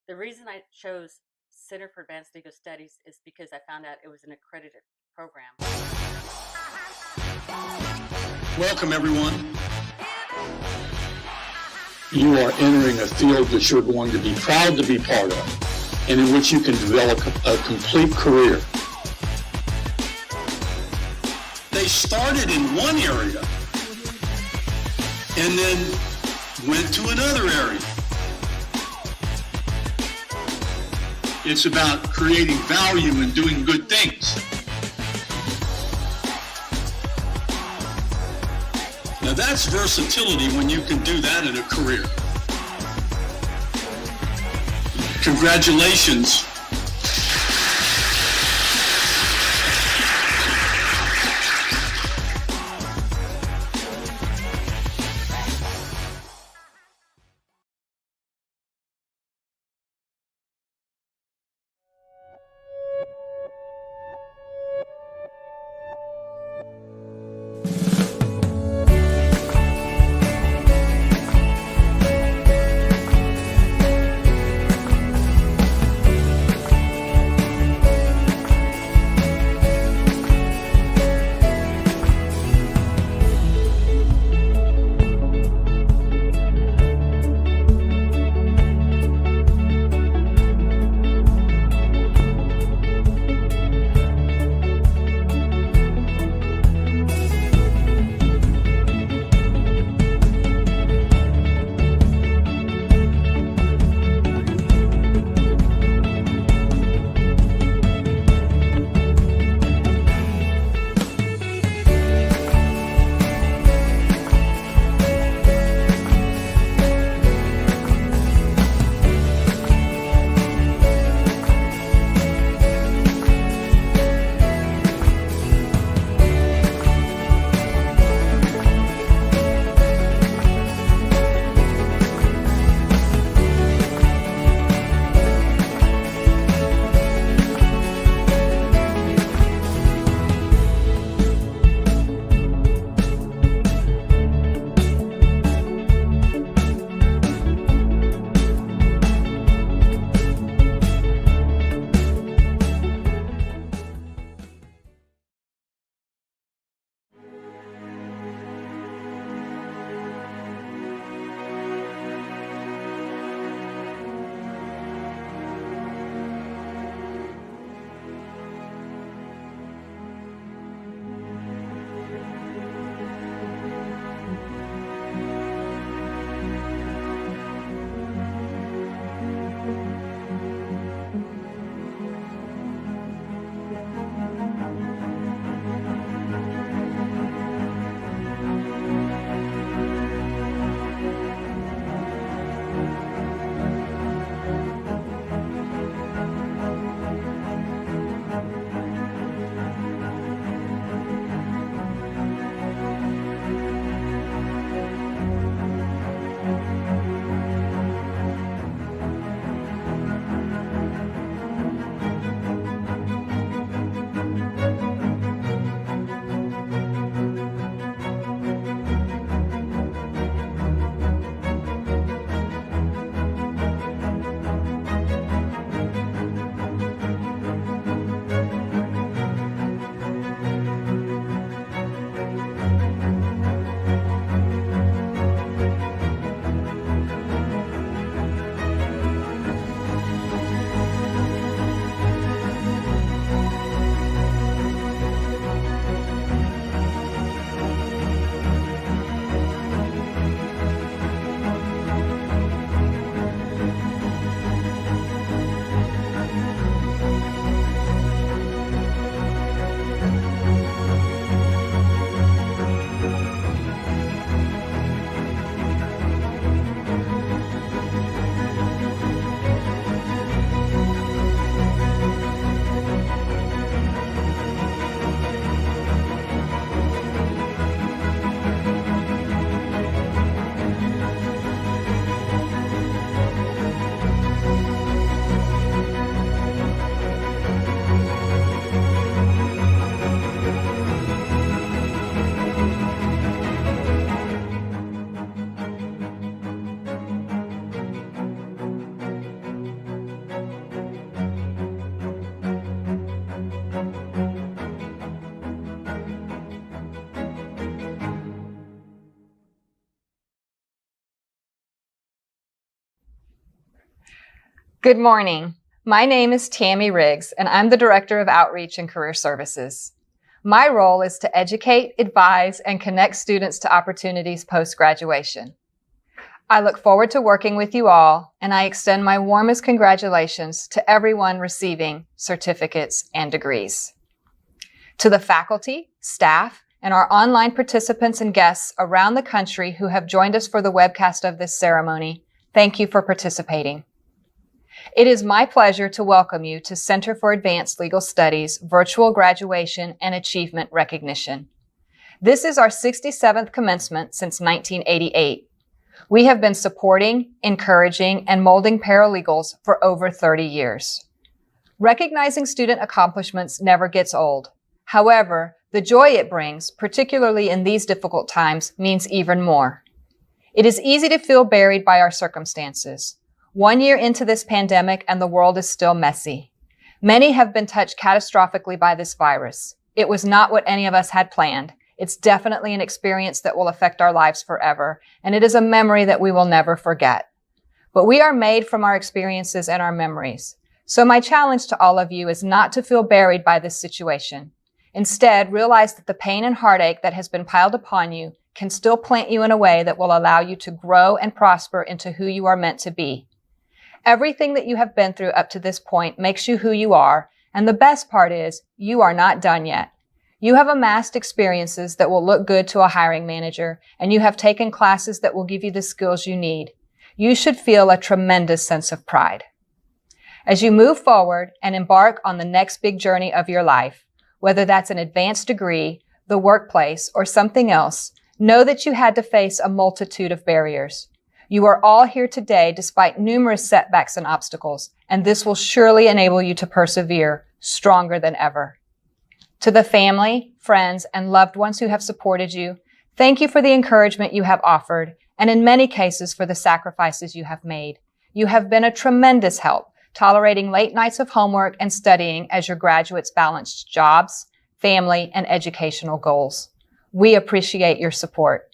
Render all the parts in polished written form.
The reason I chose Center for Advanced Legal Studies is because I found out it was an accredited program. Welcome, everyone. You are entering a field that you're going to be proud to be part of, and in which you can develop a complete career. They started in one area and then went to another area. It's about creating value and doing good things. Now that's versatility when you can do that in a career. Congratulations. Good morning. My name is Tammy Riggs, and I'm the Director of Outreach and Career Services. My role is to educate, advise, and connect students to opportunities post-graduation. I look forward to working with you all, and I extend my warmest congratulations to everyone receiving certificates and degrees. To the faculty, staff, and our online participants and guests around the country who have joined us for the webcast of this ceremony, thank you for participating. It is my pleasure to welcome you to Center for Advanced Legal Studies Virtual Graduation and Achievement Recognition. This is our 67th commencement since 1988. We have been supporting, encouraging, and molding paralegals for over 30 years. Recognizing student accomplishments never gets old. However, the joy it brings, particularly in these difficult times, means even more. It is easy to feel buried by our circumstances. 1 year into this pandemic and the world is still messy. Many have been touched catastrophically by this virus. It was not what any of us had planned. It's definitely an experience that will affect our lives forever, and it is a memory that we will never forget. But we are made from our experiences and our memories. So my challenge to all of you is not to feel buried by this situation. Instead, realize that the pain and heartache that has been piled upon you can still plant you in a way that will allow you to grow and prosper into who you are meant to be. Everything that you have been through up to this point makes you who you are, and the best part is you are not done yet. You have amassed experiences that will look good to a hiring manager, and you have taken classes that will give you the skills you need. You should feel a tremendous sense of pride. As you move forward and embark on the next big journey of your life, whether that's an advanced degree, the workplace, or something else, know that you had to face a multitude of barriers. You are all here today despite numerous setbacks and obstacles, and this will surely enable you to persevere stronger than ever. To the family, friends, and loved ones who have supported you, thank you for the encouragement you have offered, and in many cases for the sacrifices you have made. You have been a tremendous help, tolerating late nights of homework and studying as your graduates balanced jobs, family, and educational goals. We appreciate your support.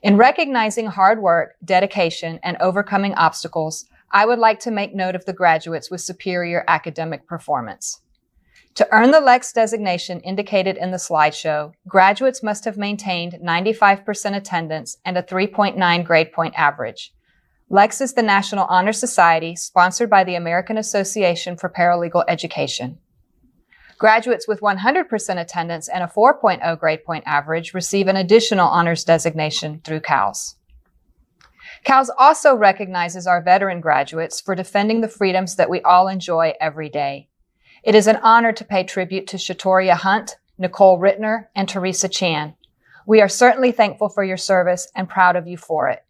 In recognizing hard work, dedication, and overcoming obstacles, I would like to make note of the graduates with superior academic performance. To earn the LEX designation indicated in the slideshow, graduates must have maintained 95% attendance and a 3.9 grade point average. LEX is the National Honor Society sponsored by the American Association for Paralegal Education. Graduates with 100% attendance and a 4.0 grade point average receive an additional honors designation through CALS. CALS also recognizes our veteran graduates for defending the freedoms that we all enjoy every day. It is an honor to pay tribute to Shatoria Hunt, Nicole Rittner, and Teresa Chan. We are certainly thankful for your service and proud of you for it.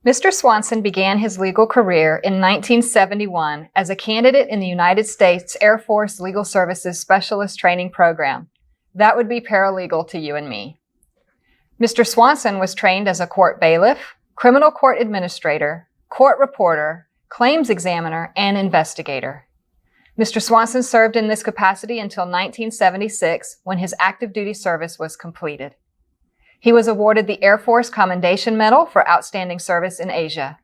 Mr. Swanson began his legal career in 1971 as a candidate in the United States Air Force Legal Services Specialist Training Program. That would be paralegal to you and me. Mr. Swanson was trained as a court bailiff, criminal court administrator, court reporter, claims examiner, and investigator. Mr. Swanson served in this capacity until 1976 when his active duty service was completed. He was awarded the Air Force Commendation Medal for outstanding service in Asia.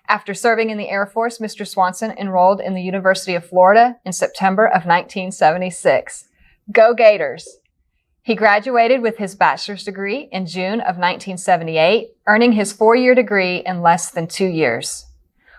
After serving in the Air Force, Mr. Swanson enrolled in the University of Florida in September of 1976. Go Gators! He graduated with his bachelor's degree in June of 1978, earning his 4-year degree in less than 2 years.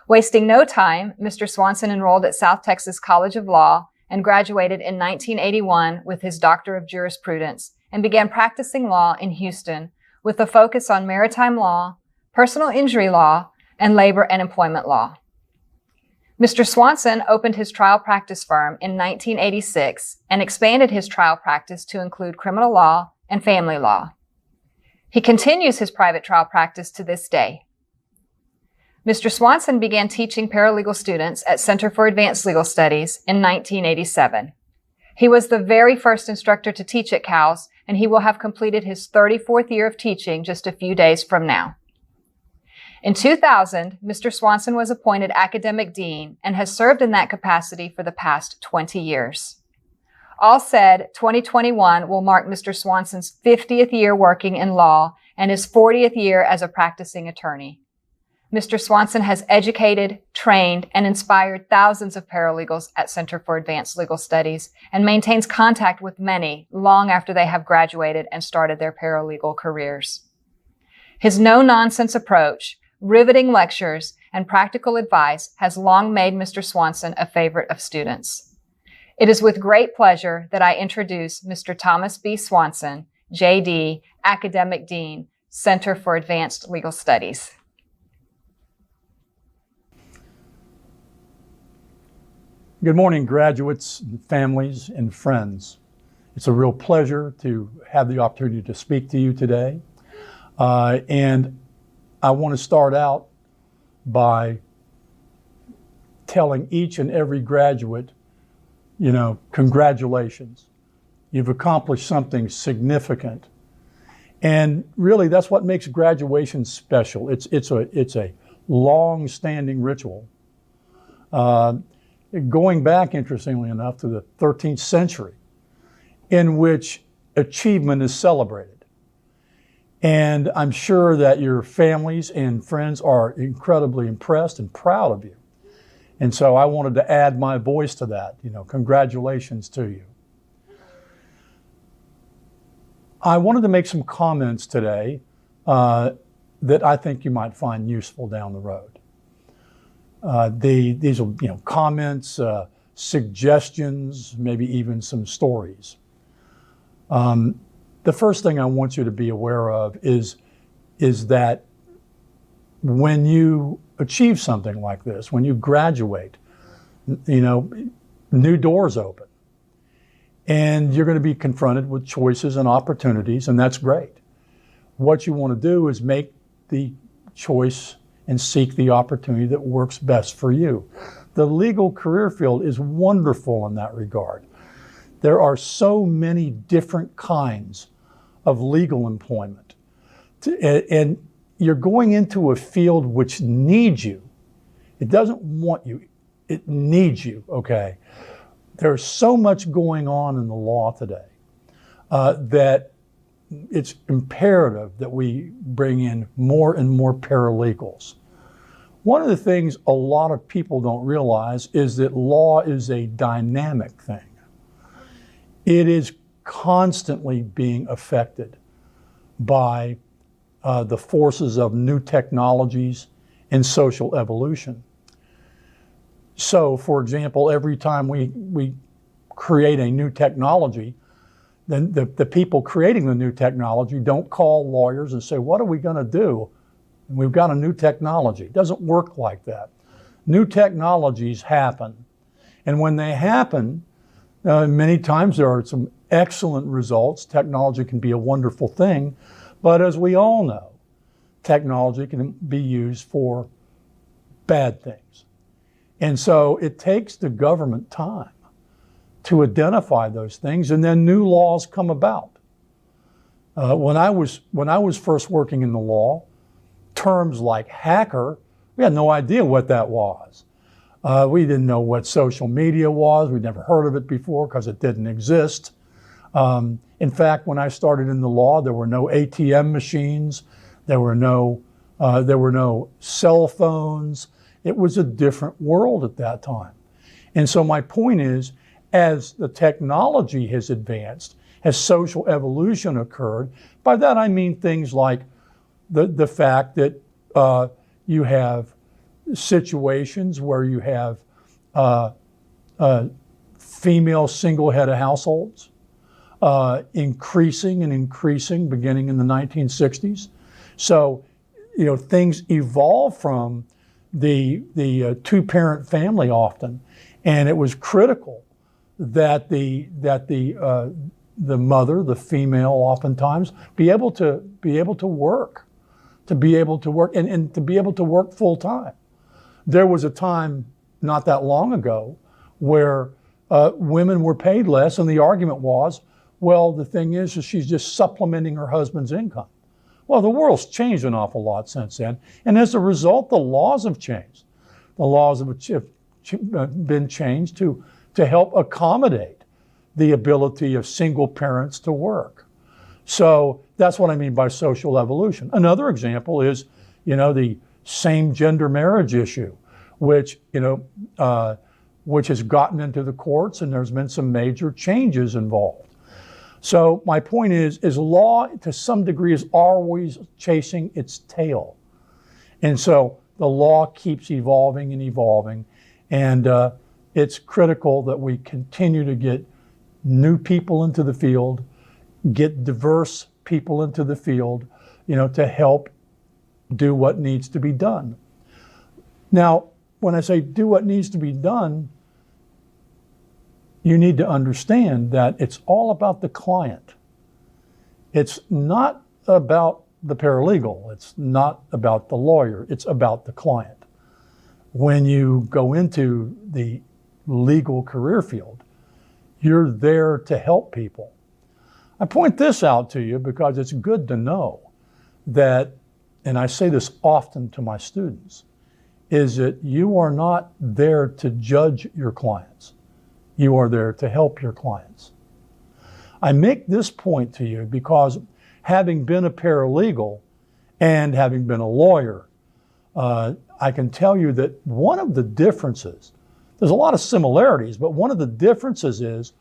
Wasting no time, Mr. Swanson enrolled at South Texas College of Law and graduated in 1981 with his Doctor of Jurisprudence and began practicing law in Houston with a focus on maritime law, personal injury law, and labor and employment law. Mr. Swanson opened his trial practice firm in 1986 and expanded his trial practice to include criminal law and family law. He continues his private trial practice to this day. Mr. Swanson began teaching paralegal students at Center for Advanced Legal Studies in 1987. He was the very first instructor to teach at CALS, and he will have completed his 34th year of teaching just a few days from now. In 2000, Mr. Swanson was appointed academic dean and has served in that capacity for the past 20 years. All said, 2021 will mark Mr. Swanson's 50th year working in law and his 40th year as a practicing attorney. Mr. Swanson has educated, trained, and inspired thousands of paralegals at Center for Advanced Legal Studies and maintains contact with many long after they have graduated and started their paralegal careers. His no-nonsense approach, riveting lectures, and practical advice has long made Mr. Swanson a favorite of students. It is with great pleasure that I introduce Mr. Thomas B. Swanson, JD, Academic Dean, Center for Advanced Legal Studies. Good morning, graduates, families, and friends. It's a real pleasure to have the opportunity to speak to you today. And I want to start out by telling each and every graduate, congratulations. You've accomplished something significant. And really, that's what makes graduation special. It's a long-standing ritual. Going back, interestingly enough, to the 13th century, in which achievement is celebrated. And I'm sure that your families and friends are incredibly impressed and proud of you. And so I wanted to add my voice to that. Congratulations to you. I wanted to make some comments today that I think you might find useful down the road. These are comments, suggestions, maybe even some stories. The first thing I want you to be aware of is that when you achieve something like this, when you graduate, new doors open. And you're going to be confronted with choices and opportunities, and that's great. What you want to do is make the choice and seek the opportunity that works best for you. The legal career field is wonderful in that regard. There are so many different kinds of legal employment. And you're going into a field which needs you. It doesn't want you, it needs you, okay? There's so much going on in the law today that it's imperative that we bring in more and more paralegals. One of the things a lot of people don't realize is that law is a dynamic thing. It is constantly being affected by the forces of new technologies and social evolution. So, for example, every time we create a new technology, then the people creating the new technology don't call lawyers and say, what are we going to do? We've got a new technology. It doesn't work like that. New technologies happen. And when they happen, many times there are some excellent results. Technology can be a wonderful thing. But as we all know, technology can be used for bad things. And so it takes the government time to identify those things, and then new laws come about. When I was first working in the law, terms like hacker, we had no idea what that was. We didn't know what social media was. We'd never heard of it before because it didn't exist. In fact, when I started in the law, there were no ATM machines. There were no cell phones. It was a different world at that time. And so my point is, as the technology has advanced, as social evolution occurred, by that I mean things like the fact that you have situations where you have female single head of households increasing beginning in the 1960s. So, things evolve from the two-parent family often, and it was critical that the mother, the female, oftentimes be able to work, and to be able to work full time. There was a time not that long ago where women were paid less, and the argument was, well, the thing is she's just supplementing her husband's income. Well, the world's changed an awful lot since then, and as a result, the laws have changed. The laws have been changed to help accommodate the ability of single parents to work. So that's what I mean by social evolution. Another example is, the same-gender marriage issue, which which has gotten into the courts, and there's been some major changes involved. So my point is law to some degree is always chasing its tail. And so the law keeps evolving and evolving. And it's critical that we continue to get new people into the field, get diverse people into the field, to help do what needs to be done. Now, when I say do what needs to be done, you need to understand that it's all about the client. It's not about the paralegal. It's not about the lawyer. It's about the client. When you go into the legal career field, you're there to help people. I point this out to you because it's good to know that, and I say this often to my students, is that you are not there to judge your clients. You are there to help your clients. I make this point to you because having been a paralegal and having been a lawyer, I can tell you that one of the differences, there's a lot of similarities, but one of the differences is,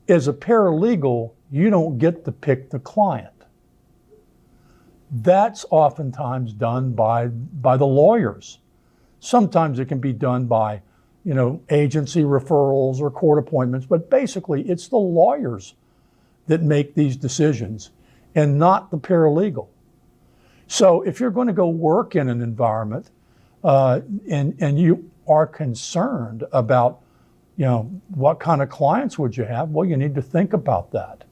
as a paralegal, you don't get to pick the client. That's oftentimes done by the lawyers. Sometimes it can be done by, agency referrals or court appointments, but basically it's the lawyers that make these decisions and not the paralegal. So if you're going to go work in an environment and you are concerned about, what kind of clients would you have? Well, you need to think about that.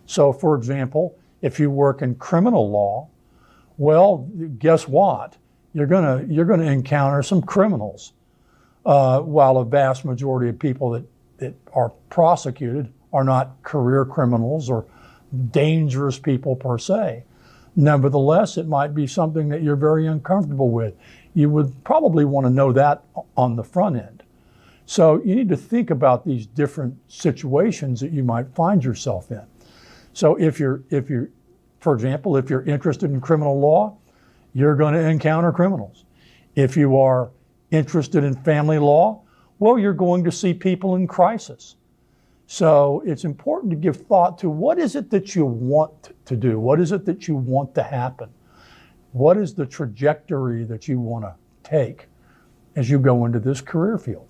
So for example, if you work in criminal law, well, guess what? You're gonna encounter some criminals, while a vast majority of people that are prosecuted are not career criminals or dangerous people per se. Nevertheless, it might be something that you're very uncomfortable with. You would probably want to know that on the front end. So you need to think about these different situations that you might find yourself in. So if you're, for example, if you're interested in criminal law, you're going to encounter criminals. If you are interested in family law, well, you're going to see people in crisis. So it's important to give thought to what is it that you want to do? What is it that you want to happen? What is the trajectory that you want to take as you go into this career field?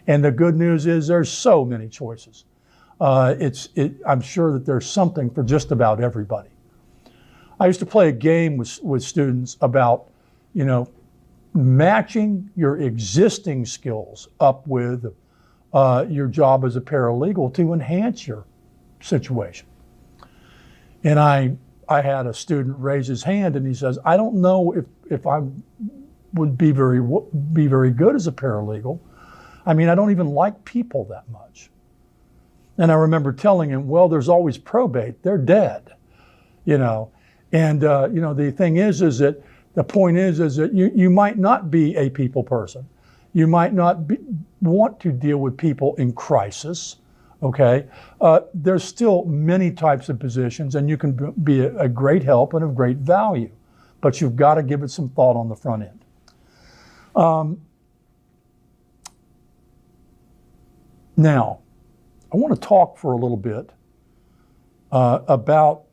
And the good news is there's so many choices. I'm sure that there's something for just about everybody. I used to play a game with students about, matching your existing skills up with your job as a paralegal to enhance your situation. And I had a student raise his hand and he says, I don't know if I would be very good as a paralegal. I mean, I don't even like people that much. And I remember telling him, well, there's always probate. They're dead, And, the thing is that the point is that you might not be a people person. You might not want to deal with people in crisis, okay? There's still many types of positions, and you can be a great help and of great value, but you've got to give it some thought on the front end. Now, I want to talk for a little bit about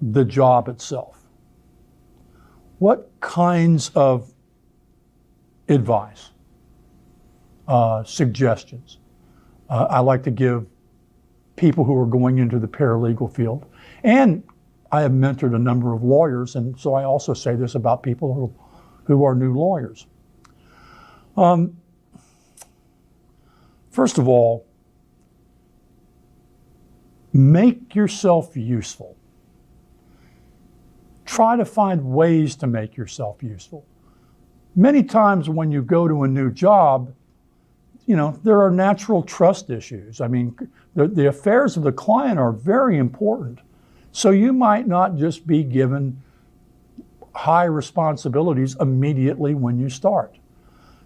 the job itself. What kinds of advice, suggestions I like to give people who are going into the paralegal field? And I have mentored a number of lawyers, and so I also say this about people who are new lawyers. First of all, make yourself useful. Try to find ways to make yourself useful. Many times when you go to a new job, there are natural trust issues. I mean, the affairs of the client are very important. So you might not just be given high responsibilities immediately when you start.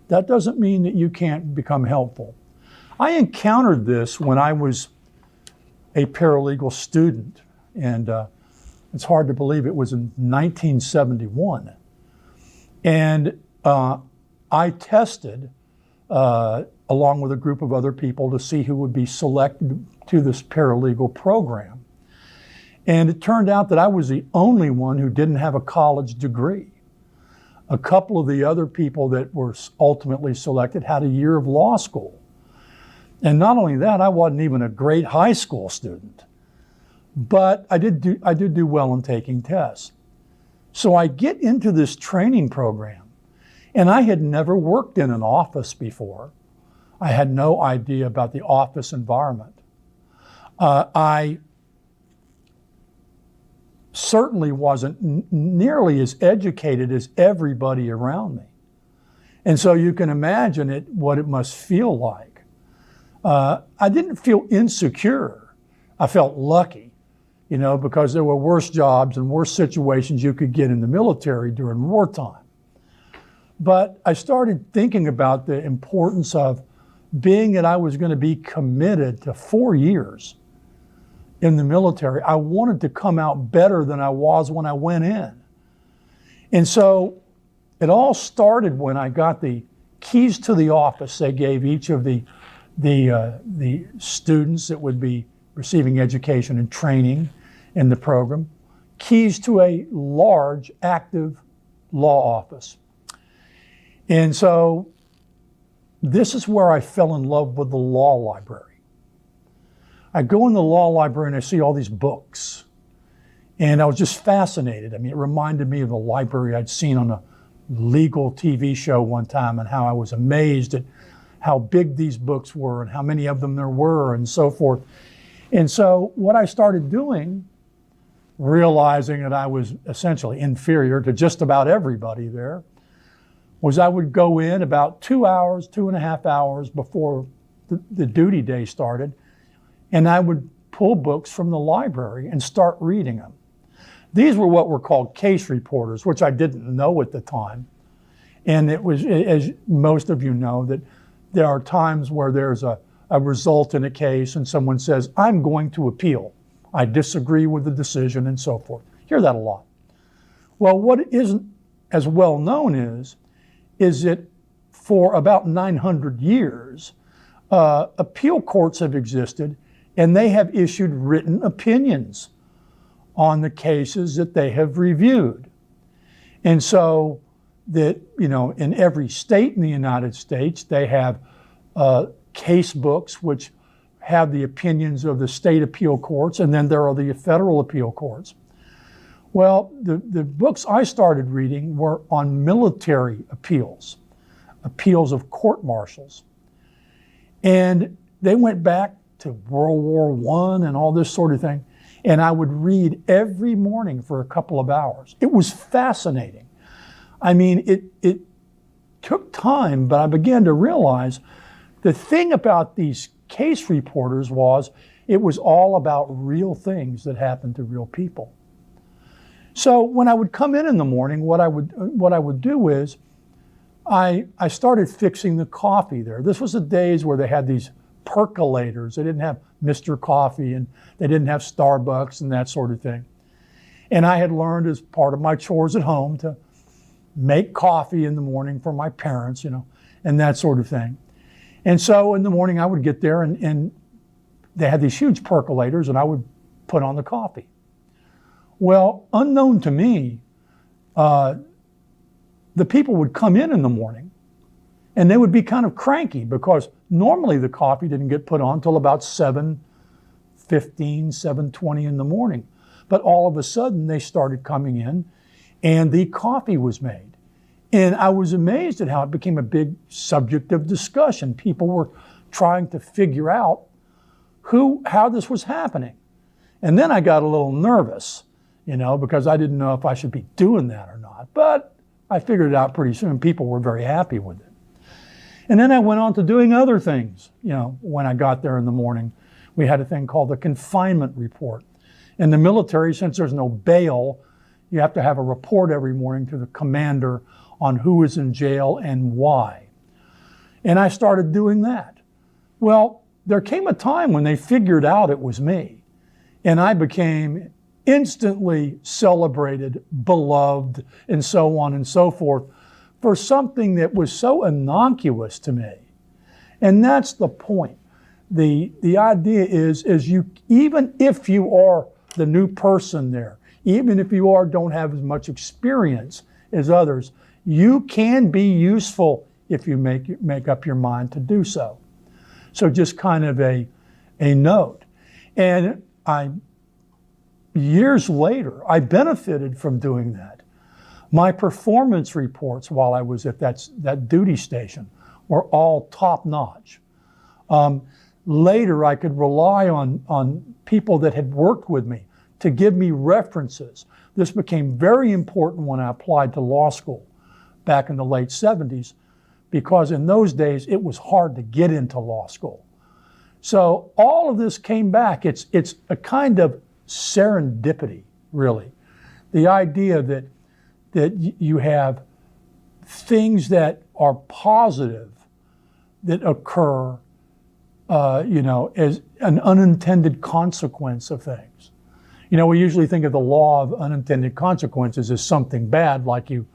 That doesn't mean that you can't become helpful. I encountered this when I was a paralegal student, and It's hard to believe it was in 1971. And I tested along with a group of other people to see who would be selected to this paralegal program. And it turned out that I was the only one who didn't have a college degree. A couple of the other people that were ultimately selected had a year of law school. And not only that, I wasn't even a great high school student. But I did do well in taking tests. So I get into this training program, and I had never worked in an office before. I had no idea about the office environment. I certainly wasn't nearly as educated as everybody around me. And so you can imagine what it must feel like. I didn't feel insecure. I felt lucky, because there were worse jobs and worse situations you could get in the military during wartime. But I started thinking about the importance of being that I was going to be committed to 4 years in the military. I wanted to come out better than I was when I went in. And so it all started when I got the keys to the office. They gave each of the students that would be receiving education and training in the program, keys to a large, active law office. And so this is where I fell in love with the law library. I go in the law library and I see all these books. And I was just fascinated. I mean, it reminded me of the library I'd seen on a legal TV show one time, and how I was amazed at how big these books were and how many of them there were and so forth. And so what I started doing, realizing that I was essentially inferior to just about everybody there, was I would go in about 2 hours, 2.5 hours before the duty day started, and I would pull books from the library and start reading them. These were what were called case reporters, which I didn't know at the time. And it was, as most of you know, that there are times where there's a result in a case and someone says, I'm going to appeal. I disagree with the decision and so forth. Hear that a lot. Well, what isn't as well known is that for about 900 years, appeal courts have existed, and they have issued written opinions on the cases that they have reviewed. And so that, in every state in the United States, they have case books which have the opinions of the state appeal courts, and then there are the federal appeal courts. Well, the books I started reading were on military appeals of court-martials. And they went back to World War I and all this sort of thing. And I would read every morning for a couple of hours. It was fascinating. I mean, it took time, but I began to realize the thing about these case reporters was it was all about real things that happened to real people. So when I would come in the morning, what I would do is I started fixing the coffee there. This was the days where they had these percolators. They didn't have Mr. Coffee, and they didn't have Starbucks and that sort of thing. And I had learned as part of my chores at home to make coffee in the morning for my parents, and that sort of thing. And so in the morning I would get there and they had these huge percolators, and I would put on the coffee. Well, unknown to me, the people would come in the morning, and they would be kind of cranky because normally the coffee didn't get put on till about 7:15, 7:20 in the morning. But all of a sudden they started coming in and the coffee was made. And I was amazed at how it became a big subject of discussion. People were trying to figure out how this was happening. And then I got a little nervous, because I didn't know if I should be doing that or not. But I figured it out pretty soon. People were very happy with it. And then I went on to doing other things. When I got there in the morning, we had a thing called the confinement report. In the military, since there's no bail, you have to have a report every morning to the commander on who is in jail and why. And I started doing that. Well, there came a time when they figured out it was me. And I became instantly celebrated, beloved, and so on and so forth for something that was so innocuous to me. And that's the point. The idea is you, even if you are the new person there, even if you don't have as much experience as others, you can be useful if you make up your mind to do so. So just kind of a note. And years later, I benefited from doing that. My performance reports while I was at that duty station were all top notch. Later, I could rely on people that had worked with me to give me references. This became very important when I applied to law school back in the late 70s, because in those days, it was hard to get into law school. So all of this came back. It's a kind of serendipity, really. The idea that you have things that are positive that occur, as an unintended consequence of things. We usually think of the law of unintended consequences as something bad, like you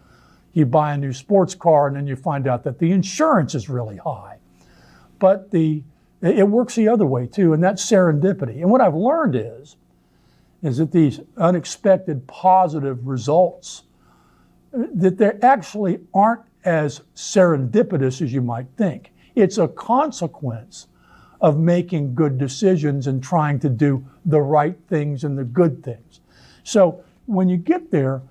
buy a new sports car and then you find out that the insurance is really high. But it works the other way too, and that's serendipity. And what I've learned is that these unexpected positive results, that they actually aren't as serendipitous as you might think. It's a consequence of making good decisions and trying to do the right things and the good things. So when you get there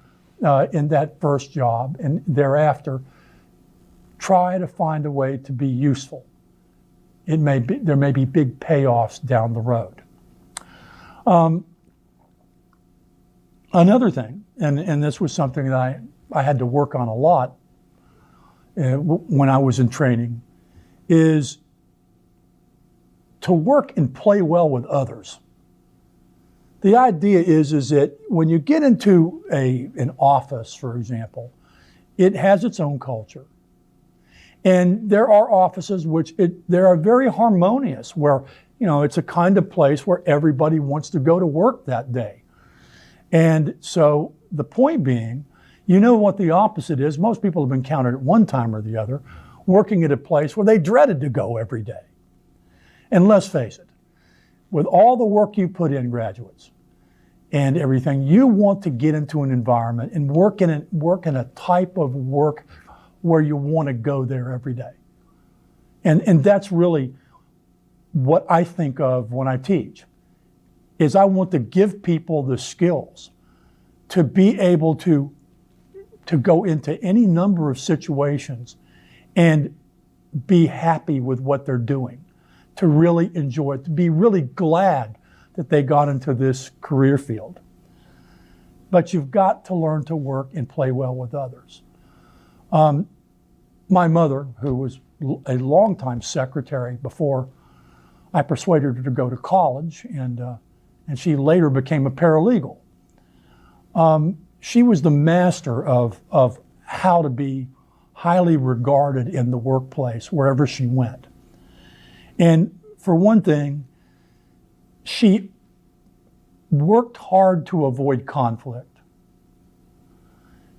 in that first job and thereafter, try to find a way to be useful. There may be big payoffs down the road. Another thing, and this was something that I had to work on a lot when I was in training, is to work and play well with others. The idea is that when you get into an office, for example, it has its own culture. And there are offices they are very harmonious, where it's a kind of place where everybody wants to go to work that day. And so the point being, what the opposite is. Most people have encountered at one time or the other working at a place where they dreaded to go every day. And let's face it, with all the work you put in, graduates, and everything, you want to get into an environment and work in a type of work where you want to go there every day. And that's really what I think of when I teach, is I want to give people the skills to be able to go into any number of situations and be happy with what they're doing, to really enjoy it, to be really glad that they got into this career field. But you've got to learn to work and play well with others. My mother, who was a longtime secretary before I persuaded her to go to college, and she later became a paralegal. She was the master of how to be highly regarded in the workplace wherever she went. And for one thing, she worked hard to avoid conflict.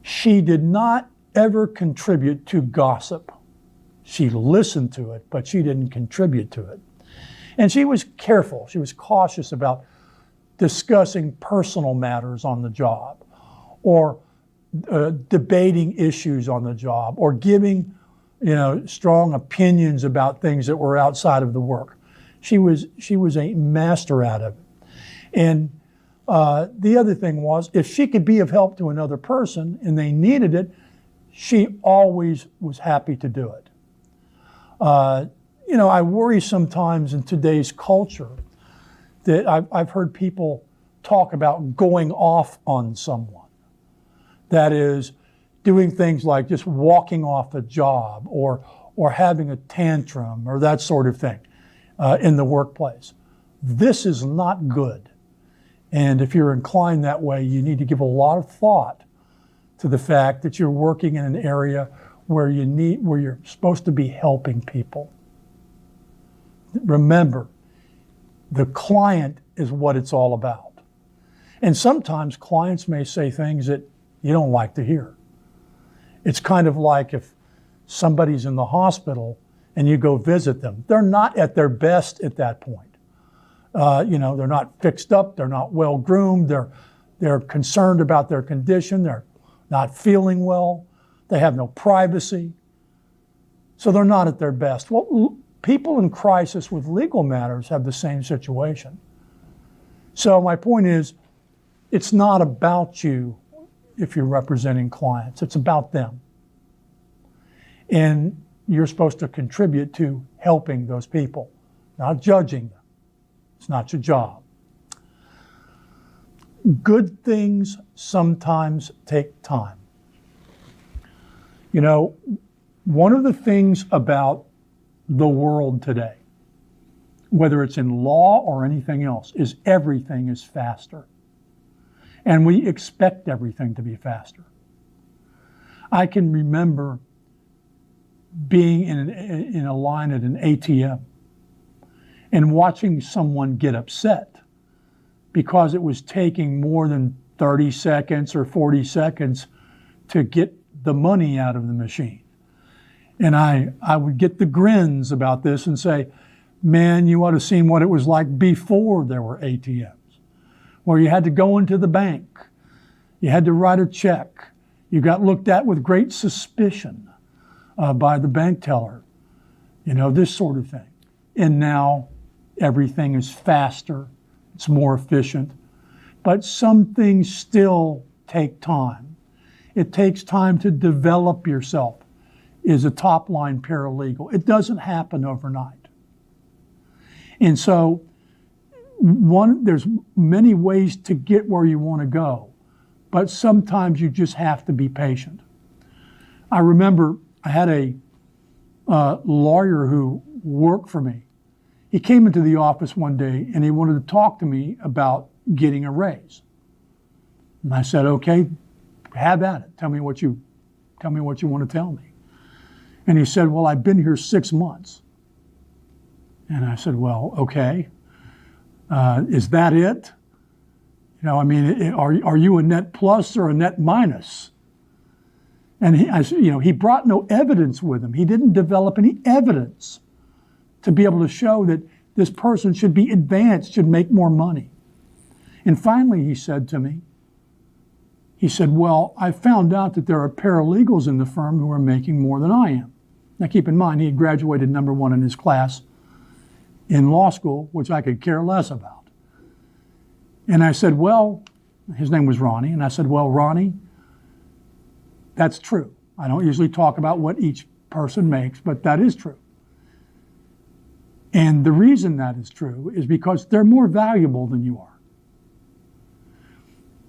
She did not ever contribute to gossip. She listened to it, but she didn't contribute to it. And she was careful. She was cautious about discussing personal matters on the job, or debating issues on the job, or giving strong opinions about things that were outside of the work. She was a master at it. And the other thing was, if she could be of help to another person and they needed it, she always was happy to do it. I worry sometimes in today's culture that I've heard people talk about going off on someone. That is, doing things like just walking off a job, or having a tantrum, or that sort of thing in the workplace. This is not good. And if you're inclined that way, you need to give a lot of thought to the fact that you're working in an area where you're supposed to be helping people. Remember, the client is what it's all about. And sometimes clients may say things that you don't like to hear. It's kind of like if somebody's in the hospital and you go visit them. They're not at their best at that point. They're not fixed up. They're not well groomed. They're concerned about their condition. They're not feeling well. They have no privacy. So they're not at their best. Well, people in crisis with legal matters have the same situation. So my point is, it's not about you if you're representing clients. It's about them. And you're supposed to contribute to helping those people, not judging them. It's not your job. Good things sometimes take time. You know, one of the things about the world today, whether it's in law or anything else, is everything is faster. And we expect everything to be faster. I can remember being in a line at an ATM and watching someone get upset because it was taking more than 30 seconds or 40 seconds to get the money out of the machine. And I would get the grins about this and say, man, you ought to have seen what it was like before there were ATMs, where you had to go into the bank, you had to write a check, you got looked at with great suspicion by the bank teller, this sort of thing. And now everything is faster, it's more efficient, but some things still take time. It takes time to develop yourself as a top-line paralegal. It doesn't happen overnight. And so there's many ways to get where you want to go, but sometimes you just have to be patient. I remember I had a lawyer who worked for me. He came into the office one day and he wanted to talk to me about getting a raise. And I said, okay, have at it. Tell me what you want to tell me. And he said, well, I've been here 6 months. And I said, well, okay. Is that it? Are you a net plus or a net minus? And he brought no evidence with him. He didn't develop any evidence to be able to show that this person should be advanced, should make more money. And finally, he said to me, well, I found out that there are paralegals in the firm who are making more than I am. Now, keep in mind, he had graduated number one in his class in law school, which I could care less about. And I said, well, his name was Ronnie, and I said, well, Ronnie, that's true. I don't usually talk about what each person makes, but that is true. And the reason that is true is because they're more valuable than you are.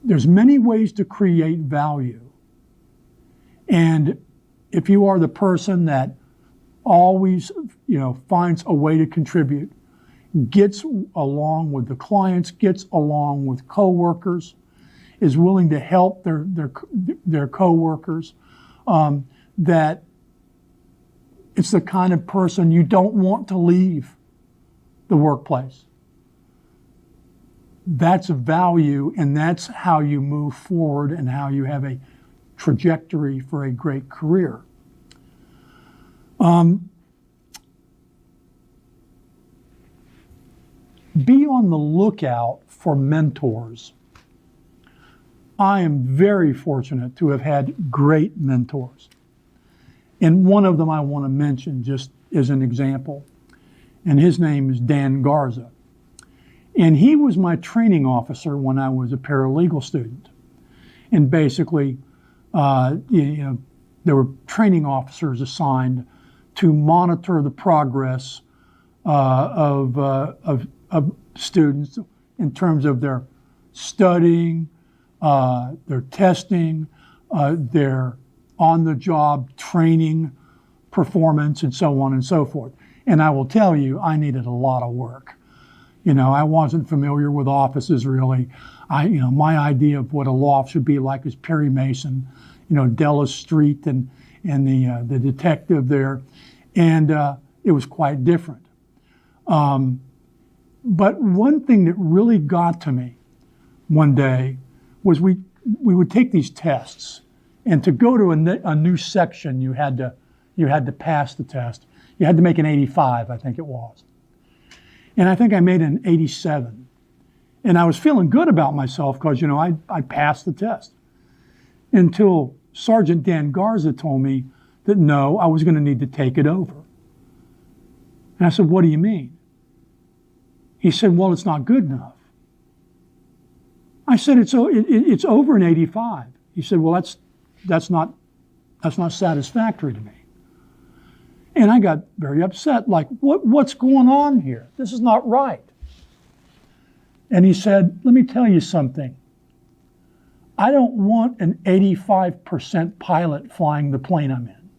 There's many ways to create value. And if you are the person that always, finds a way to contribute, gets along with the clients, gets along with coworkers, is willing to help their coworkers, that it's the kind of person you don't want to leave the workplace. That's a value, and that's how you move forward and how you have a trajectory for a great career. Be on the lookout for mentors. I am very fortunate to have had great mentors. And one of them I want to mention just as an example, and his name is Dan Garza. And he was my training officer when I was a paralegal student. And basically, there were training officers assigned to monitor the progress of students in terms of their studying, their testing, their on-the-job training performance, and so on and so forth. And I will tell you, I needed a lot of work. I wasn't familiar with offices really. My idea of what a loft should be like is Perry Mason, Della Street and the detective there. And it was quite different. But one thing that really got to me one day was we would take these tests, and to go to a new section, you had to pass the test. You had to make an 85, I think it was. And I think I made an 87. And I was feeling good about myself because, I passed the test. Until Sergeant Dan Garza told me that no, I was going to need to take it over. And I said, what do you mean? He said, well, it's not good enough. I said, it's over an 85. He said, well, that's not satisfactory to me. And I got very upset, like, what's going on here? This is not right. And he said, let me tell you something. I don't want an 85% pilot flying the plane I'm in.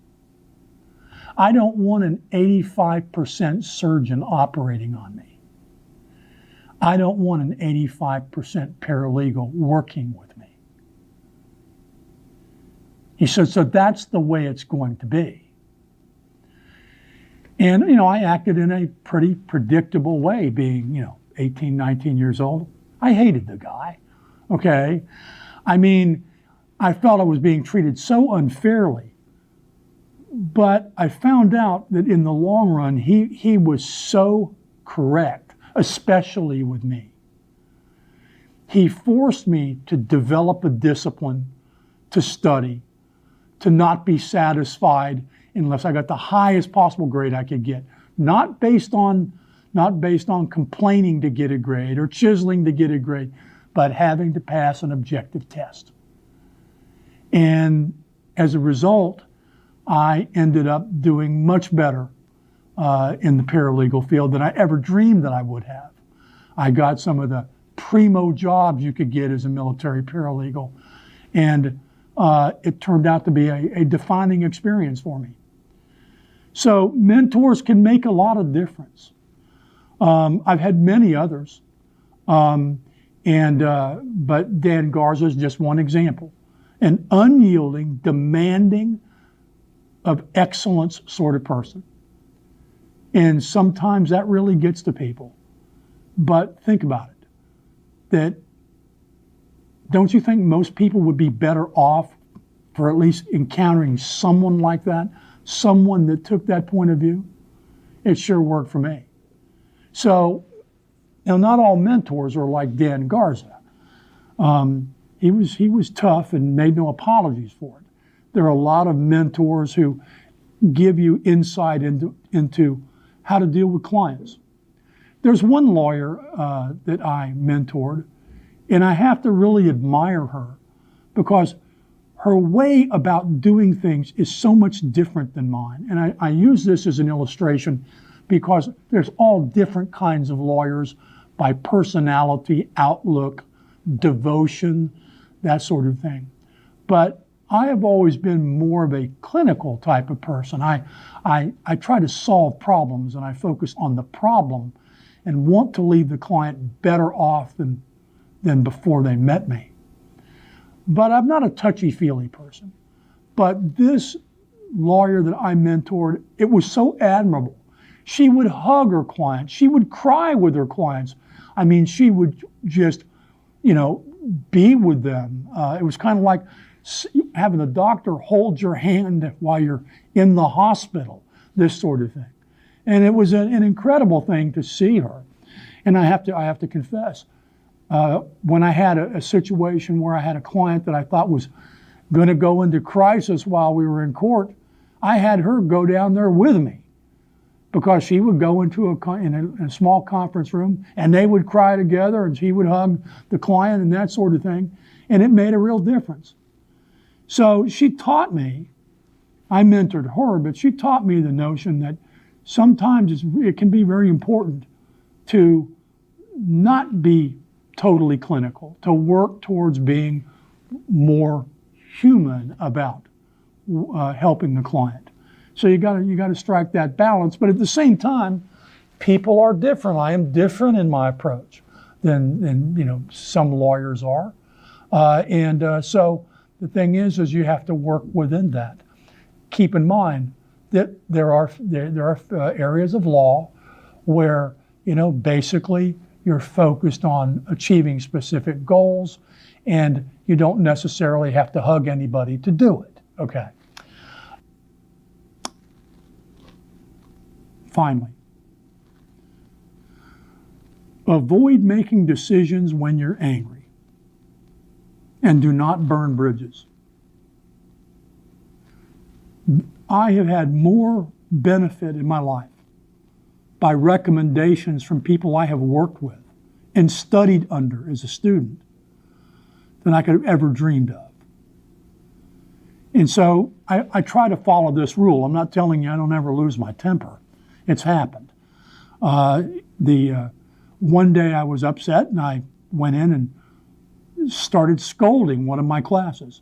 I don't want an 85% surgeon operating on me. I don't want an 85% paralegal working with me. He said, so that's the way it's going to be. And, I acted in a pretty predictable way, being, 18, 19 years old. I hated the guy, okay? I mean, I felt I was being treated so unfairly. But I found out that in the long run, he was so correct, especially with me. He forced me to develop a discipline, to study, to not be satisfied unless I got the highest possible grade I could get. Not based on complaining to get a grade or chiseling to get a grade, but having to pass an objective test. And as a result, I ended up doing much better in the paralegal field than I ever dreamed that I would have. I got some of the primo jobs you could get as a military paralegal, and it turned out to be a defining experience for me. So mentors can make a lot of difference. I've had many others, but Dan Garza is just one example. An unyielding, demanding of excellence sort of person. And sometimes that really gets to people. But think about it, that don't you think most people would be better off for at least encountering someone like that, someone that took that point of view? It sure worked for me. So, not all mentors are like Dan Garza. He was tough and made no apologies for it. There are a lot of mentors who give you insight into how to deal with clients. There's one lawyer that I mentored, and I have to really admire her because her way about doing things is so much different than mine. And I use this as an illustration because there's all different kinds of lawyers by personality, outlook, devotion, that sort of thing. But I have always been more of a clinical type of person. I try to solve problems, and I focus on the problem and want to leave the client better off than before they met me. But I'm not a touchy-feely person. But this lawyer that I mentored, it was so admirable. She would hug her clients. She would cry with her clients. I mean, she would just, be with them. It was kind of like having the doctor hold your hand while you're in the hospital, this sort of thing. And it was an incredible thing to see her. And I have to confess, when I had a situation where I had a client that I thought was going to go into crisis while we were in court, I had her go down there with me because she would go into a small conference room and they would cry together and she would hug the client and that sort of thing. And it made a real difference. So she taught me, I mentored her, but she taught me the notion that sometimes it can be very important to not be totally clinical, to work towards being more human about helping the client. So you got to strike that balance, but at the same time, people are different. I am different in my approach than some lawyers are, so the thing is you have to work within that. Keep in mind that there are areas of law where basically you're focused on achieving specific goals, and you don't necessarily have to hug anybody to do it, okay? Finally, avoid making decisions when you're angry, and do not burn bridges. I have had more benefit in my life by recommendations from people I have worked with and studied under as a student than I could have ever dreamed of. And so I try to follow this rule. I'm not telling you I don't ever lose my temper. It's happened. One day I was upset and I went in and started scolding one of my classes.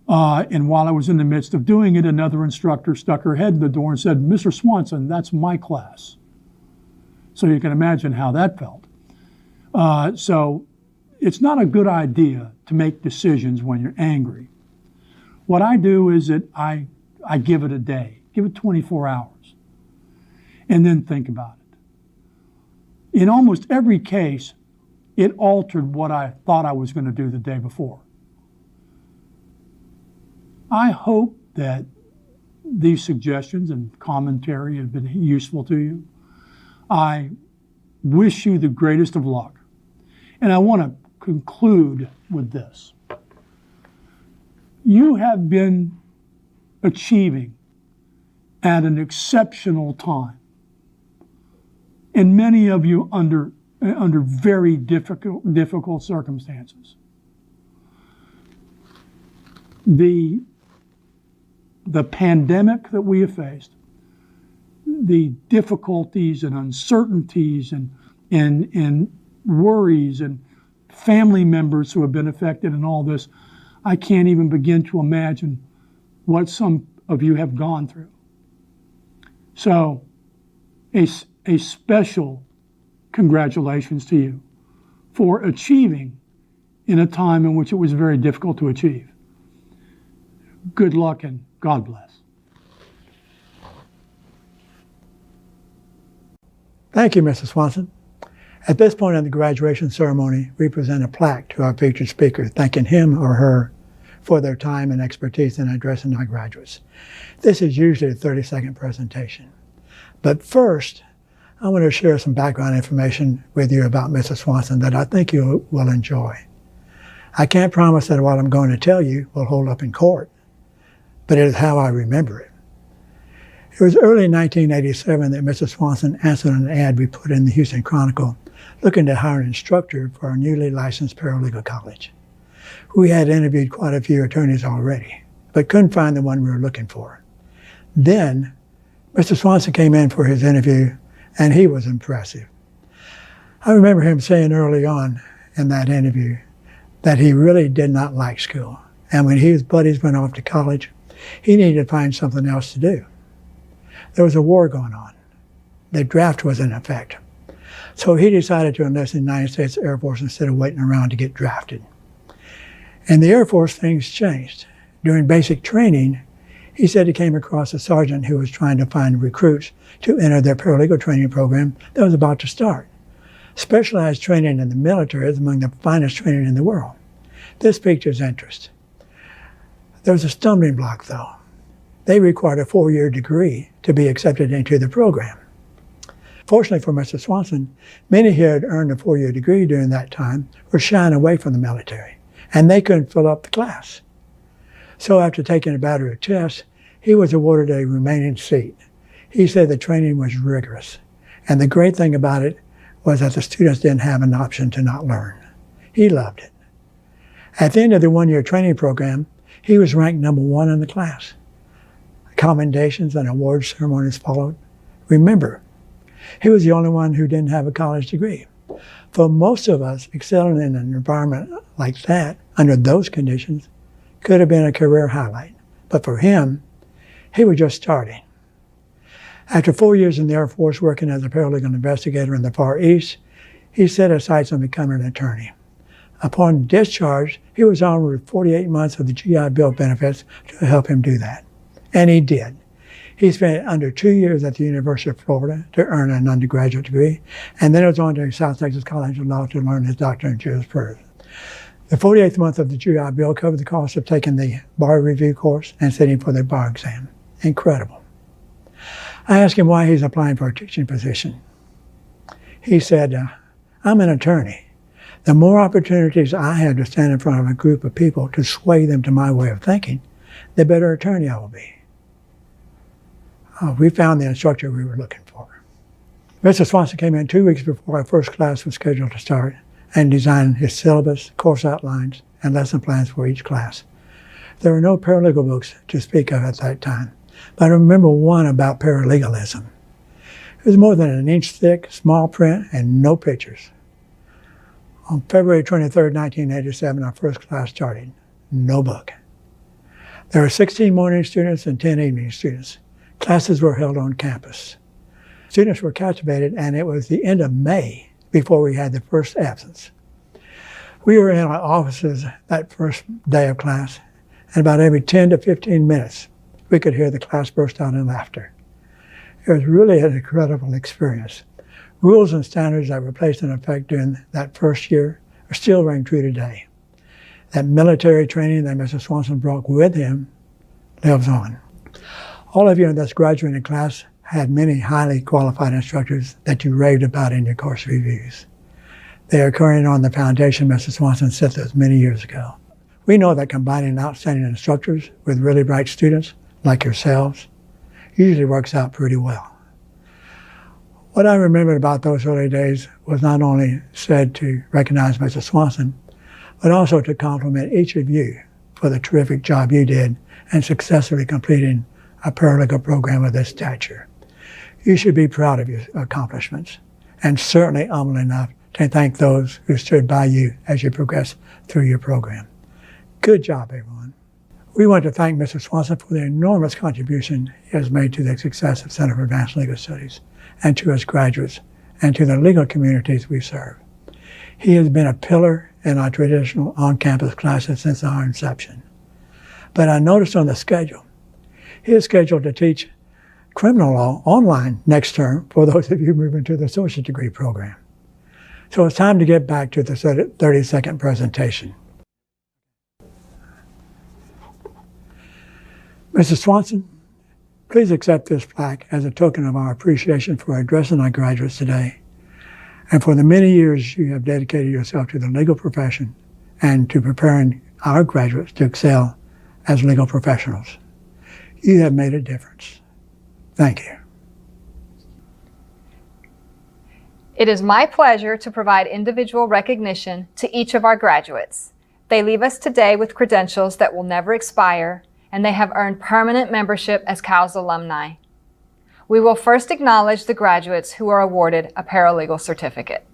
And while I was in the midst of doing it, another instructor stuck her head in the door and said, "Mr. Swanson, that's my class." So you can imagine how that felt. So it's not a good idea to make decisions when you're angry. What I do is that I give it a day, give it 24 hours, and then think about it. In almost every case, it altered what I thought I was going to do the day before. I hope that these suggestions and commentary have been useful to you. I wish you the greatest of luck. And I want to conclude with this. You have been achieving at an exceptional time, and many of you under very difficult circumstances. The pandemic that we have faced, the difficulties and uncertainties and worries and family members who have been affected and all this, I can't even begin to imagine what some of you have gone through. So a special congratulations to you for achieving in a time in which it was very difficult to achieve. Good luck and God bless. Thank you, Mr. Swanson. At this point in the graduation ceremony, we present a plaque to our featured speaker, thanking him or her for their time and expertise in addressing our graduates. This is usually a 30-second presentation. But first, I want to share some background information with you about Mr. Swanson that I think you will enjoy. I can't promise that what I'm going to tell you will hold up in court, but it is how I remember it. It was early 1987 that Mr. Swanson answered an ad we put in the Houston Chronicle looking to hire an instructor for our newly licensed paralegal college. We had interviewed quite a few attorneys already, but couldn't find the one we were looking for. Then, Mr. Swanson came in for his interview, and he was impressive. I remember him saying early on in that interview that he really did not like school, and when his buddies went off to college, he needed to find something else to do. There was a war going on. The draft was in effect. So he decided to enlist in the United States Air Force instead of waiting around to get drafted. In the Air Force, things changed. During basic training, he said he came across a sergeant who was trying to find recruits to enter their paralegal training program that was about to start. Specialized training in the military is among the finest training in the world. This piqued his interest. There was a stumbling block, though. They required a 4-year degree to be accepted into the program. Fortunately for Mr. Swanson, many who had earned a 4-year degree during that time were shying away from the military, and they couldn't fill up the class. So after taking a battery of tests, he was awarded a remaining seat. He said the training was rigorous, and the great thing about it was that the students didn't have an option to not learn. He loved it. At the end of the 1-year training program, he was ranked #1 in the class. Commendations and award ceremonies followed. Remember, he was the only one who didn't have a college degree. For most of us, excelling in an environment like that, under those conditions, could have been a career highlight. But for him, he was just starting. After 4 years in the Air Force working as a paralegal investigator in the Far East, he set his sights on becoming an attorney. Upon discharge, he was honored with 48 months of the GI Bill benefits to help him do that. And he did. He spent under 2 years at the University of Florida to earn an undergraduate degree, and then was on to South Texas College of Law to learn his doctorate in jurisprudence. The 48th month of the GI Bill covered the cost of taking the bar review course and sitting for the bar exam. Incredible. I asked him why he's applying for a teaching position. He said, I'm an attorney. The more opportunities I have to stand in front of a group of people to sway them to my way of thinking, the better attorney I will be. We found the instructor we were looking for. Mr. Swanson came in 2 weeks before our first class was scheduled to start and designed his syllabus, course outlines, and lesson plans for each class. There were no paralegal books to speak of at that time, but I remember one about paralegalism. It was more than an inch thick, small print, and no pictures. On February 23, 1987, our first class started. No book. There were 16 morning students and 10 evening students. Classes were held on campus. Students were captivated, and it was the end of May before we had the first absence. We were in our offices that first day of class, and about every 10 to 15 minutes, we could hear the class burst out in laughter. It was really an incredible experience. Rules and standards that were placed in effect during that first year are still ring true today. That military training that Mr. Swanson brought with him lives on. All of you in this graduating class had many highly qualified instructors that you raved about in your course reviews. They are carrying on the foundation Mr. Swanson set those many years ago. We know that combining outstanding instructors with really bright students, like yourselves, usually works out pretty well. What I remembered about those early days was not only said to recognize Mr. Swanson, but also to compliment each of you for the terrific job you did in successfully completing a paralegal program of this stature. You should be proud of your accomplishments, and certainly humble enough to thank those who stood by you as you progressed through your program. Good job, everyone. We want to thank Mr. Swanson for the enormous contribution he has made to the success of Center for Advanced Legal Studies, and to his graduates, and to the legal communities we serve. He has been a pillar in our traditional on-campus classes since our inception. But I noticed on the schedule, he is scheduled to teach criminal law online next term for those of you moving to the associate degree program. So it's time to get back to the 30-second presentation. Mr. Swanson, please accept this plaque as a token of our appreciation for addressing our graduates today and for the many years you have dedicated yourself to the legal profession and to preparing our graduates to excel as legal professionals. You have made a difference. Thank you. It is my pleasure to provide individual recognition to each of our graduates. They leave us today with credentials that will never expire, and they have earned permanent membership as CALS alumni. We will first acknowledge the graduates who are awarded a paralegal certificate.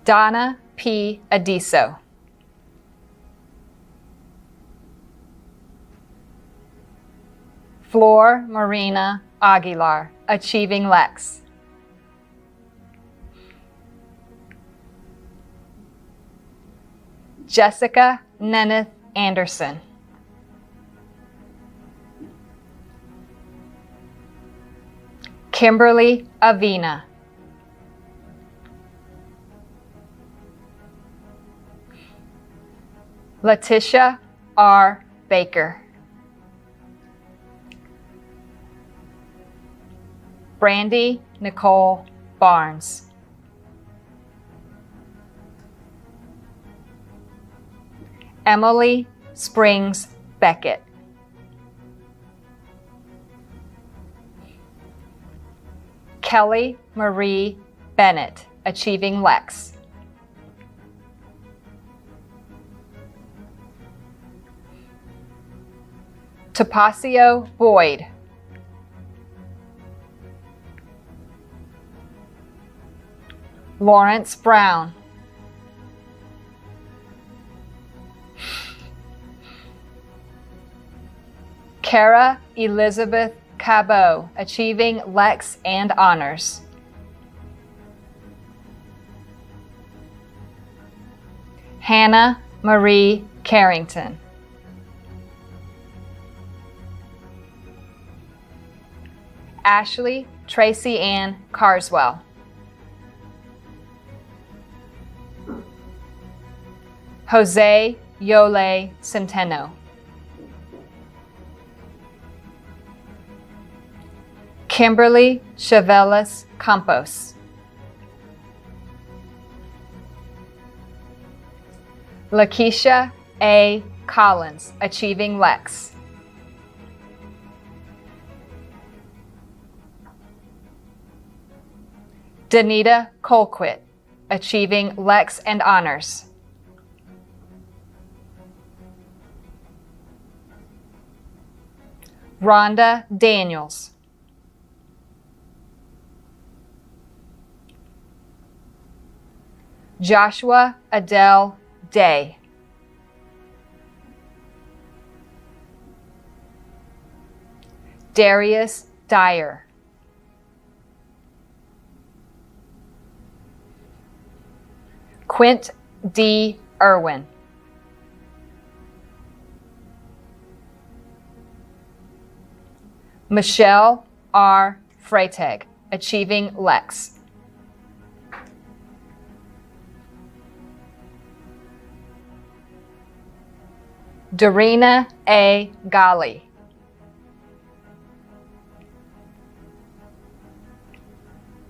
Donna P. Adiso. Flor Marina Aguilar, Achieving Lex. Jessica Neneth Anderson. Kimberly Avina. Letitia R. Baker. Brandy Nicole Barnes. Emily Springs Beckett. Kelly Marie Bennett, Achieving Lex. Topacio Boyd. Lawrence Brown. Kara Elizabeth Cabot, Achieving Lex and Honors. Hannah Marie Carrington. Ashley Tracy Ann Carswell. Jose Yole Centeno. Kimberly Chavelas Campos. Lakeisha A. Collins, Achieving Lex. Danita Colquitt, Achieving Lex and Honors. Rhonda Daniels. Joshua Adele Day. Darius Dyer. Quint D. Irwin. Michelle R. Freytag, Achieving Lex. Dorina A. Gali.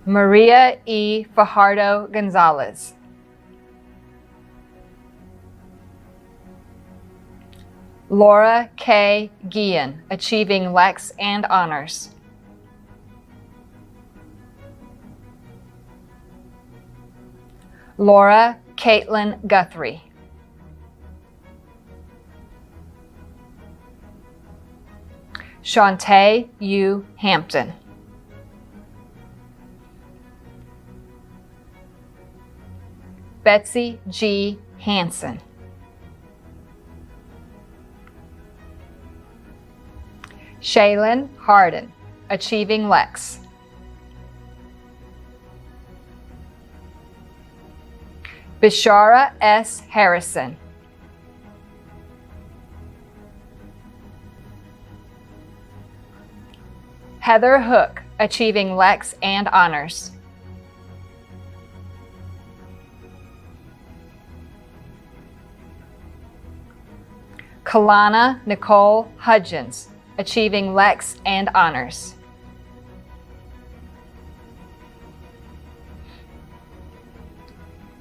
Maria E. Fajardo Gonzalez. Laura K. Guillen, Achieving Lex and Honors. Laura Caitlin Guthrie. Shantae U. Hampton. Betsy G. Hansen. Shaylin Harden, Achieving Lex. Bishara S. Harrison. Heather Hook, Achieving Lex and Honors. Kalana Nicole Hudgens, Achieving Lex and Honors.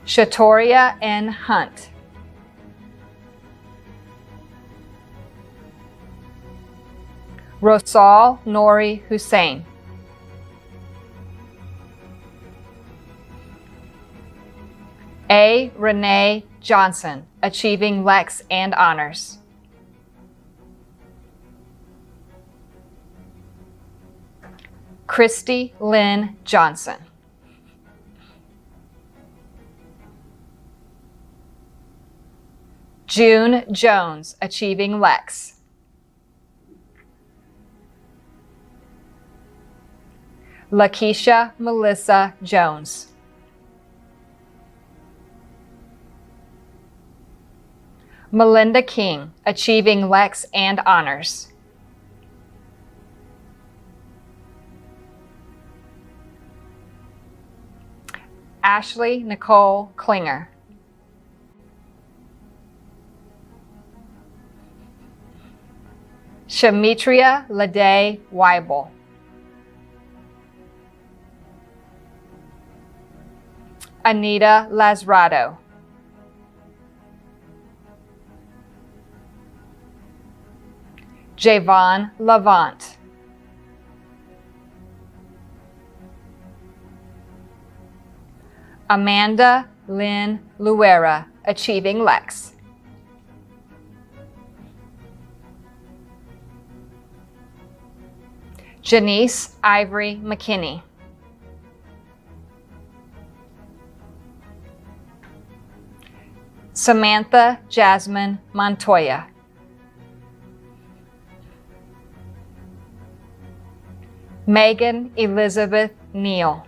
Shatoria N. Hunt. Rosal Nori Hussein. A. Renee Johnson, Achieving Lex and Honors. Christy Lynn Johnson. June Jones, Achieving Lex. Lakeisha Melissa Jones. Melinda King, Achieving Lex and Honors. Ashley Nicole Klinger. Shamitria Lede Weibel. Anita Lazrado. Javon Lavant. Amanda Lynn Luera, Achieving Lex. Janice Ivory McKinney. Samantha Jasmine Montoya. Megan Elizabeth Neal.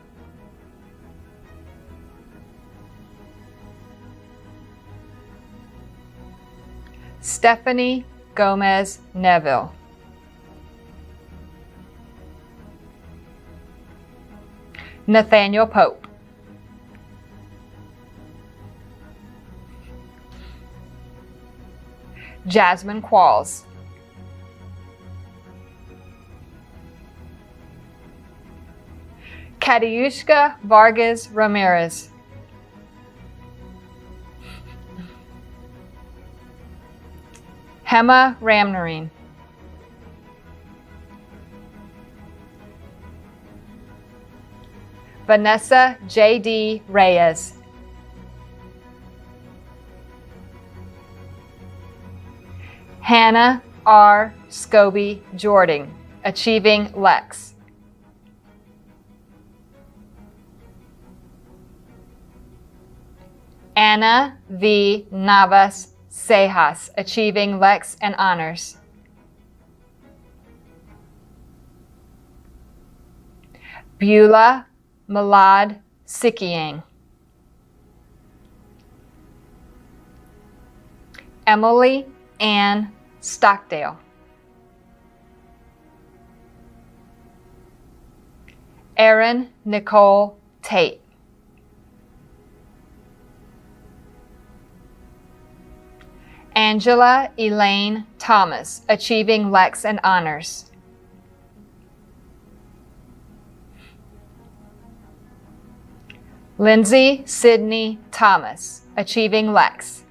Stephanie Gomez Neville. Nathaniel Pope. Jasmine Qualls. Katiushka Vargas Ramirez. Hema Ramnarine. Vanessa J.D. Reyes. Hannah R. Scobie Jordan, Achieving Lex. Anna V. Navas Sejas, Achieving Lex and Honors. Beulah Malad Sikiang. Emily Ann Stockdale. Erin Nicole Tate. Angela Elaine Thomas, Achieving Lex and Honors. Lindsay Sydney Thomas, Achieving Lex.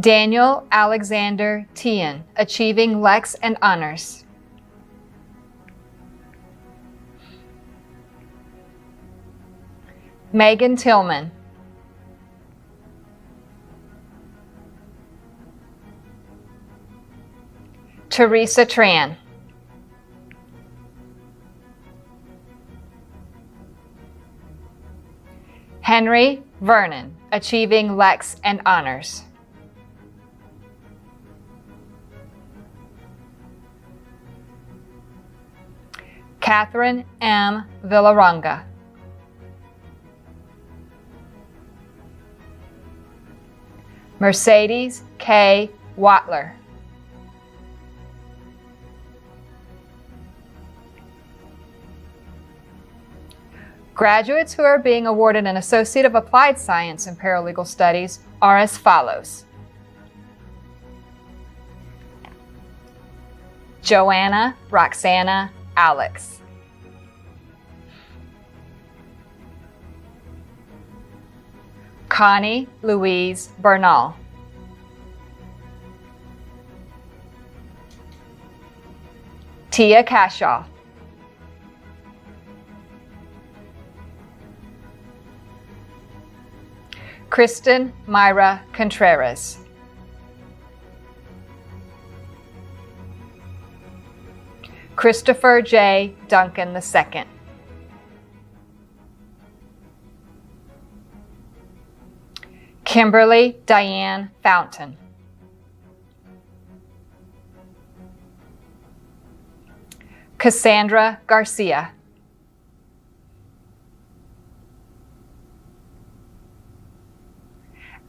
Daniel Alexander Tian, Achieving Lex and Honors. Megan Tillman. Teresa Tran. Henry Vernon, Achieving Lex and Honors. Catherine M. Villaranga. Mercedes K. Watler. Graduates who are being awarded an Associate of Applied Science in Paralegal Studies are as follows. Joanna Roxana Alex. Connie Louise Bernal. Tia Cashaw. Kristen Myra Contreras. Christopher J. Duncan II. Kimberly Diane Fountain. Cassandra Garcia.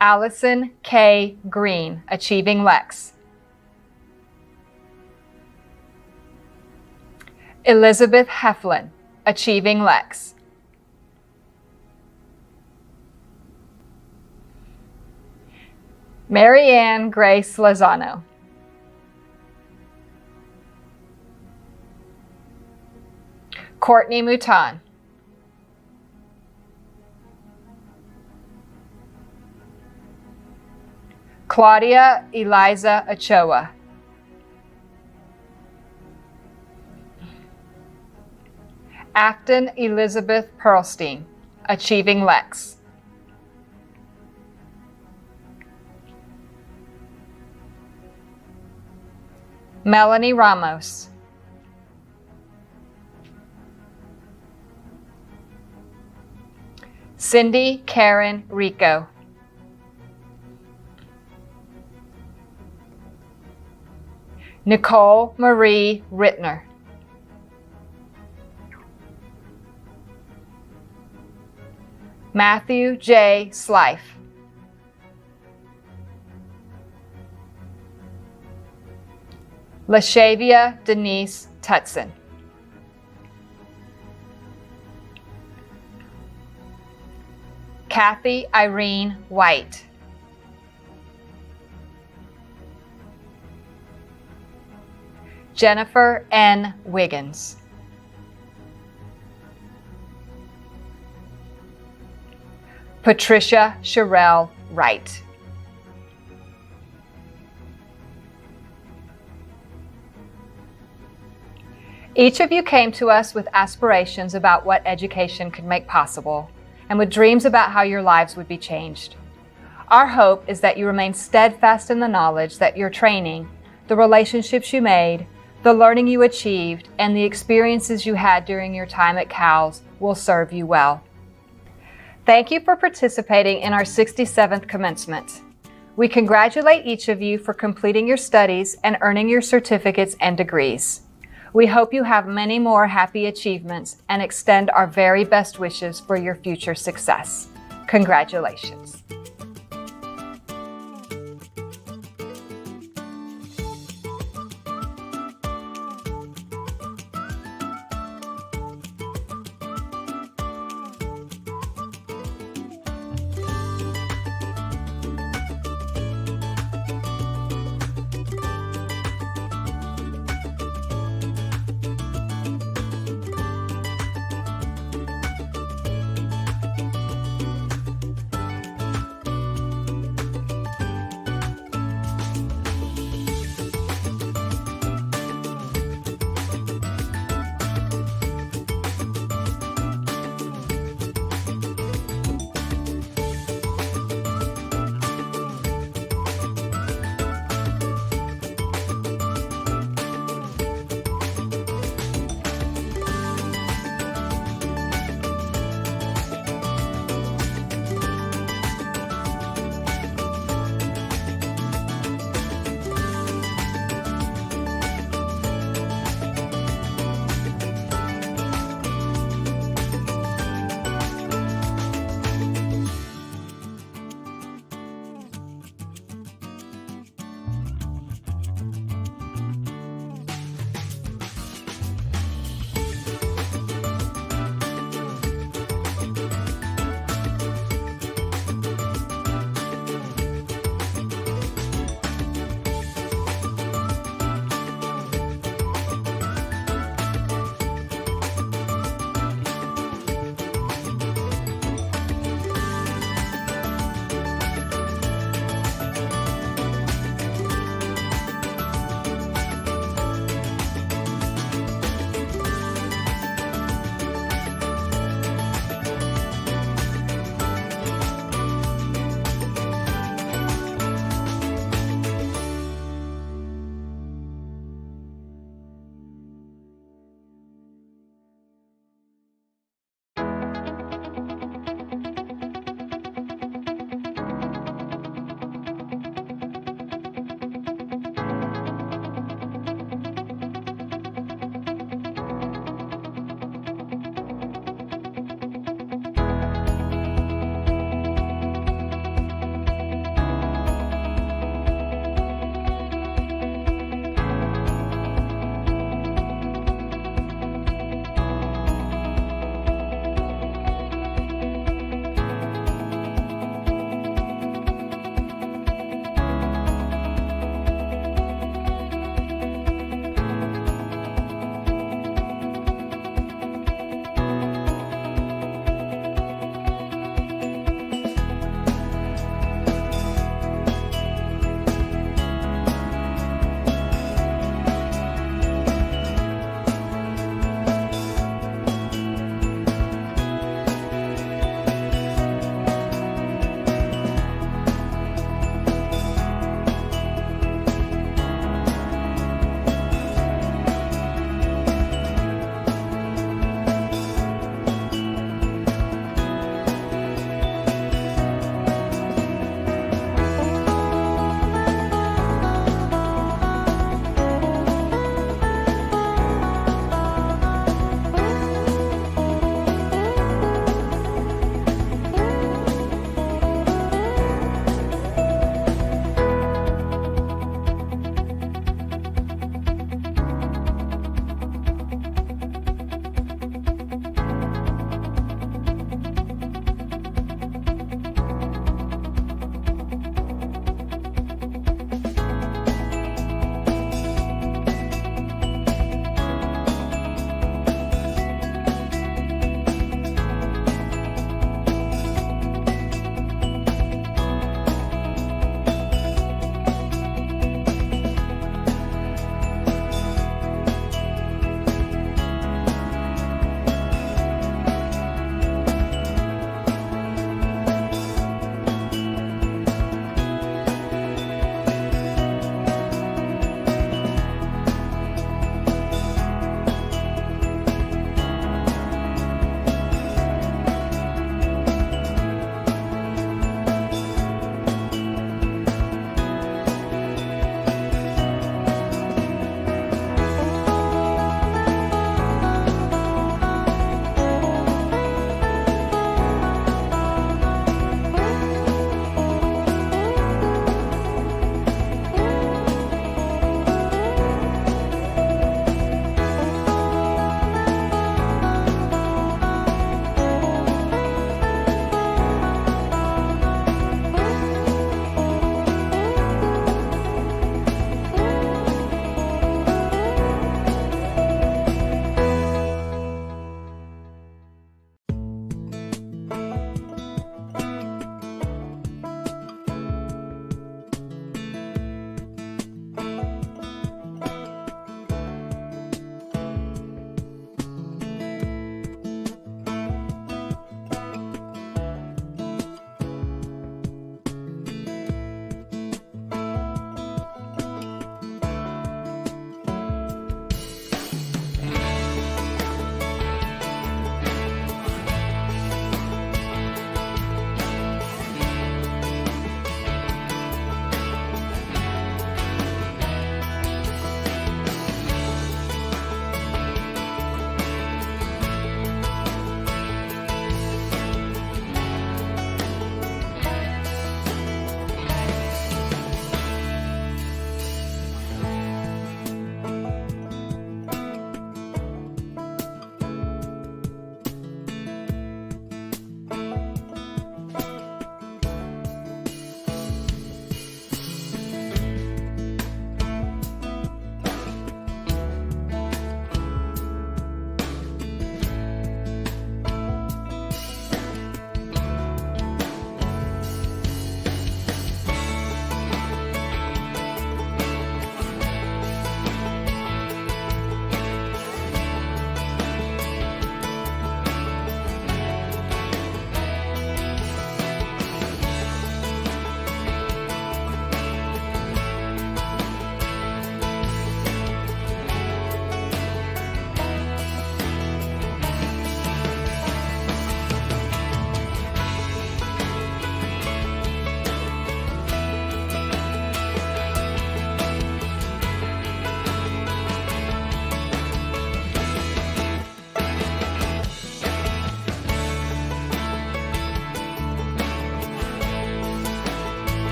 Allison K. Green, Achieving Lex. Elizabeth Heflin, Achieving Lex. Marianne Grace Lozano. Courtney Mouton. Claudia Eliza Ochoa. Afton Elizabeth Pearlstein, Achieving Lex. Melanie Ramos. Cindy Karen Rico. Nicole Marie Rittner. Matthew J. Slife. LaShavia Denise Tutson. Kathy Irene White. Jennifer N. Wiggins. Patricia Sherelle Wright. Each of you came to us with aspirations about what education could make possible, and with dreams about how your lives would be changed. Our hope is that you remain steadfast in the knowledge that your training, the relationships you made, the learning you achieved, and the experiences you had during your time at CALS will serve you well. Thank you for participating in our 67th commencement. We congratulate each of you for completing your studies and earning your certificates and degrees. We hope you have many more happy achievements and extend our very best wishes for your future success. Congratulations.